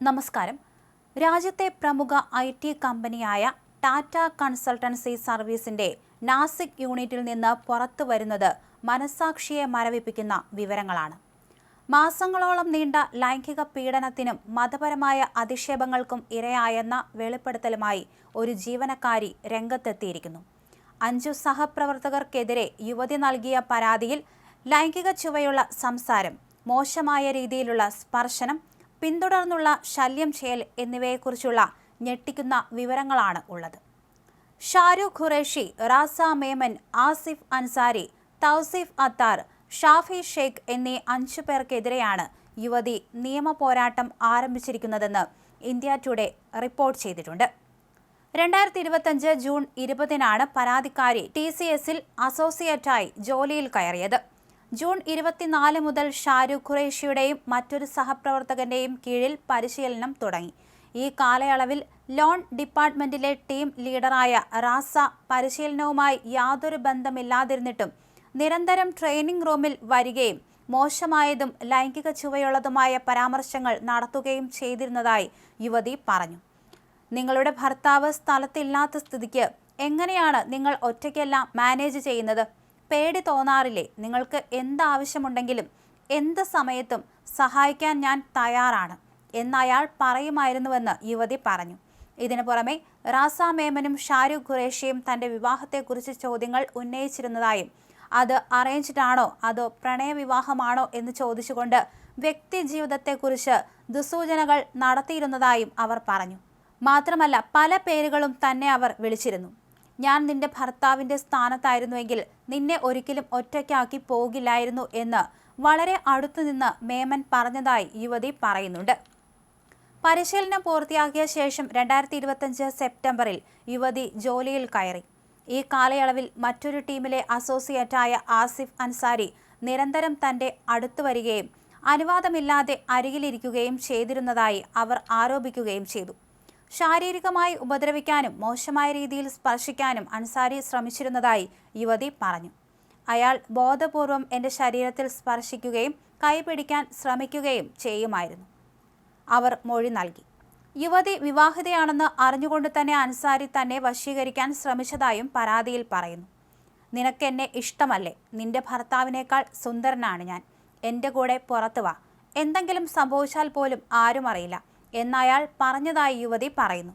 നമസ്കാരം. രാജ്യത്തെ പ്രമുഖ IT കമ്പനിയായ ടാറ്റ കൺസൾട്ടൻസി സർവീസിന്റെ നാസിക് യൂണിറ്റിൽ നിന്ന് പുറത്തു വരുന്നത് മനസാക്ഷിയെ മരവിപ്പിക്കുന്ന വിവരങ്ങളാണ്. മാസങ്ങളോളം നീണ്ട ലൈംഗിക പീഡനത്തിനും മതപരമായ അധിക്ഷേപങ്ങൾക്കും ഇരയായെന്ന വെളിപ്പെടുത്തലുമായി ഒരു ജീവനക്കാരി രംഗത്തെത്തിയിരിക്കുന്നു. 5 സഹപ്രവർത്തകർക്കെതിരെ യുവതി നൽകിയ പരാതിയിൽ ലൈംഗിക ചുവയുള്ള സംസാരം, മോശമായ രീതിയിലുള്ള സ്പർശനം, പിന്തുടർന്നുള്ള ശല്യം ചെയ്യൽ എന്നിവയെക്കുറിച്ചുള്ള ഞെട്ടിക്കുന്ന വിവരങ്ങളാണ് ഉള്ളത്. ഷാരൂഖ് ഖുറേഷി, റാസ മേമൻ, ആസിഫ് അൻസാരി, തൗസീഫ് അത്താർ, ഷാഫി ഷെയ്ഖ് എന്നീ 5 പേർക്കെതിരെയാണ് യുവതി നിയമ പോരാട്ടം ആരംഭിച്ചിരിക്കുന്നതെന്ന് ഇന്ത്യ ടുഡേ റിപ്പോർട്ട് ചെയ്തിട്ടുണ്ട്. 2025 ജൂൺ 20-നാണ് പരാതിക്കാരി TCSൽ അസോസിയേറ്റായി ജോലിയിൽ കയറിയത്. ജൂൺ 24 മുതൽ ഷാരൂഖ് ഖുറേഷിയുടെയും മറ്റൊരു സഹപ്രവർത്തകന്റെയും കീഴിൽ പരിശീലനം തുടങ്ങി. ഈ കാലയളവിൽ ലോൺ ഡിപ്പാർട്ട്മെന്റിലെ ടീം ലീഡറായ റാസ പരിശീലനവുമായി യാതൊരു ബന്ധമില്ലാതിരുന്നിട്ടും നിരന്തരം ട്രെയിനിംഗ് റൂമിൽ വരികയും മോശമായതും ലൈംഗിക ചുവയുള്ളതുമായ പരാമർശങ്ങൾ നടത്തുകയും ചെയ്തിരുന്നതായി യുവതി പറഞ്ഞു. നിങ്ങളുടെ ഭർത്താവ് സ്ഥലത്തില്ലാത്ത സ്ഥിതിക്ക് എങ്ങനെയാണ് നിങ്ങൾ ഒറ്റയ്ക്കെല്ലാം മാനേജ് ചെയ്യുന്നത്? പേടി തോന്നാറില്ലേ? നിങ്ങൾക്ക് എന്താവശ്യമുണ്ടെങ്കിലും എന്ത് സമയത്തും സഹായിക്കാൻ ഞാൻ തയ്യാറാണ് എന്നയാൾ പറയുമായിരുന്നുവെന്ന് യുവതി പറഞ്ഞു. ഇതിനു പുറമെ റാസ മേമനും ഷാരൂഖ് ഖുറേഷിയും തന്റെ വിവാഹത്തെക്കുറിച്ച് ചോദ്യങ്ങൾ ഉന്നയിച്ചിരുന്നതായും അത് അറേഞ്ച്ഡ് ആണോ അതോ പ്രണയവിവാഹമാണോ എന്ന് ചോദിച്ചുകൊണ്ട് വ്യക്തി ജീവിതത്തെക്കുറിച്ച് ദുസൂചനകൾ നടത്തിയിരുന്നതായും അവർ പറഞ്ഞു. മാത്രമല്ല പല പേരുകളും തന്നെ അവർ വിളിച്ചിരുന്നു. ഞാൻ നിന്റെ ഭർത്താവിന്റെ സ്ഥാനത്തായിരുന്നുവെങ്കിൽ നിന്നെ ഒരിക്കലും ഒറ്റയ്ക്കാക്കി പോകില്ലായിരുന്നു എന്ന് വളരെ അടുത്തുനിന്ന് മേമൻ പറഞ്ഞതായി യുവതി പറയുന്നുണ്ട്. പരിശീലനം പൂർത്തിയാക്കിയ ശേഷം 2025 സെപ്റ്റംബറിൽ യുവതി ജോലിയിൽ കയറി. ഈ കാലയളവിൽ മറ്റൊരു ടീമിലെ അസോസിയേറ്റായ ആസിഫ് അൻസാരി നിരന്തരം തന്റെ അടുത്തു വരികയും അനുവാദമില്ലാതെ അരികിലിരിക്കുകയും ചെയ്തിരുന്നതായി അവർ ആരോപിക്കുകയും ചെയ്തു. ശാരീരികമായി ഉപദ്രവിക്കാനും മോശമായ രീതിയിൽ സ്പർശിക്കാനും അൻസാരി ശ്രമിച്ചിരുന്നതായി യുവതി പറഞ്ഞു. അയാൾ ബോധപൂർവം എൻ്റെ ശരീരത്തിൽ സ്പർശിക്കുകയും കൈപിടിക്കാൻ ശ്രമിക്കുകയും ചെയ്യുമായിരുന്നു, അവർ മൊഴി നൽകി. യുവതി വിവാഹിതയാണെന്ന് അറിഞ്ഞുകൊണ്ട് തന്നെ അൻസാരി തന്നെ വശീകരിക്കാൻ ശ്രമിച്ചതായും പരാതിയിൽ പറയുന്നു. നിനക്കെന്നെ ഇഷ്ടമല്ലേ? നിന്റെ ഭർത്താവിനേക്കാൾ സുന്ദരനാണ് ഞാൻ. എൻ്റെ കൂടെ പുറത്തു വാ. എന്തെങ്കിലും സംഭവിച്ചാൽ പോലും ആരും അറിയില്ല എന്നയാൾ പറഞ്ഞതായി യുവതി പറയുന്നു.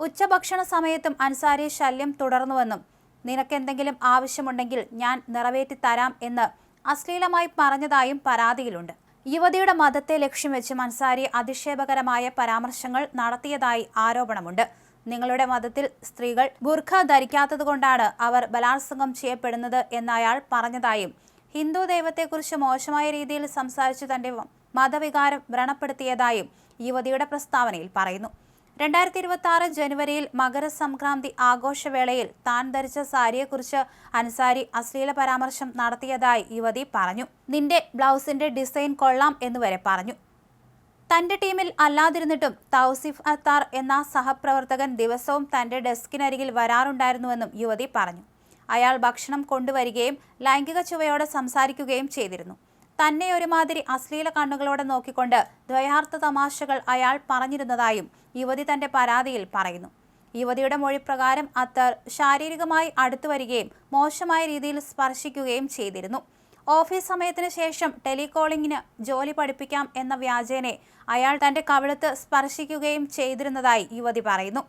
ഉച്ചഭക്ഷണ സമയത്തും അൻസാരി ശല്യം തുടർന്നുവെന്നും നിനക്കെന്തെങ്കിലും ആവശ്യമുണ്ടെങ്കിൽ ഞാൻ നിറവേറ്റി തരാം എന്ന് അശ്ലീലമായി പറഞ്ഞതായും പരാതിയിലുണ്ട്. യുവതിയുടെ മതത്തെ ലക്ഷ്യം വെച്ചും അൻസാരി അധിക്ഷേപകരമായ പരാമർശങ്ങൾ നടത്തിയതായി ആരോപണമുണ്ട്. നിങ്ങളുടെ മതത്തിൽ സ്ത്രീകൾ ബുർഖ ധരിക്കാത്തതുകൊണ്ടാണ് അവർ ബലാത്സംഗം ചെയ്യപ്പെടുന്നത് എന്നയാൾ പറഞ്ഞതായും ഹിന്ദു ദൈവത്തെക്കുറിച്ച് മോശമായ രീതിയിൽ സംസാരിച്ചു തന്റെ മതവികാരം വ്രണപ്പെടുത്തിയതായും യുവതിയുടെ പ്രസ്താവനയിൽ പറയുന്നു. 2026 ജനുവരിയിൽ മകരസംക്രാന്തി ആഘോഷവേളയിൽ താൻ ധരിച്ച സാരിയെക്കുറിച്ച് അൻസാരി അശ്ലീല പരാമർശം നടത്തിയതായി യുവതി പറഞ്ഞു. നിന്റെ ബ്ലൗസിന്റെ ഡിസൈൻ കൊള്ളാം എന്നുവരെ പറഞ്ഞു. തന്റെ ടീമിൽ അല്ലാതിരുന്നിട്ടും തൗസീഫ് അത്താർ എന്ന സഹപ്രവർത്തകൻ ദിവസവും തന്റെ ഡെസ്കിനരികിൽ വരാറുണ്ടായിരുന്നുവെന്നും യുവതി പറഞ്ഞു. അയാൾ ഭക്ഷണം കൊണ്ടുവരികയും ലൈംഗിക ചുവയോടെ സംസാരിക്കുകയും ചെയ്തിരുന്നു. തന്നെ ഒരുമാതിരി അശ്ലീല കണ്ണുകളോടെ നോക്കിക്കൊണ്ട് ദ്വയാർത്ഥ തമാശകൾ അയാൾ പറഞ്ഞിരുന്നതായും യുവതി തന്റെ പരാതിയിൽ പറയുന്നു. യുവതിയുടെ മൊഴി പ്രകാരം അത്തർ ശാരീരികമായി അടുത്തു വരികയും മോശമായ രീതിയിൽ സ്പർശിക്കുകയും ചെയ്തിരുന്നു. ഓഫീസ് സമയത്തിന് ശേഷം ടെലികോളിംഗിന് ജോലി പഠിപ്പിക്കാം എന്ന വ്യാജേനെ അയാൾ തന്റെ കവിളത്ത് സ്പർശിക്കുകയും ചെയ്തിരുന്നതായി യുവതി പറയുന്നു.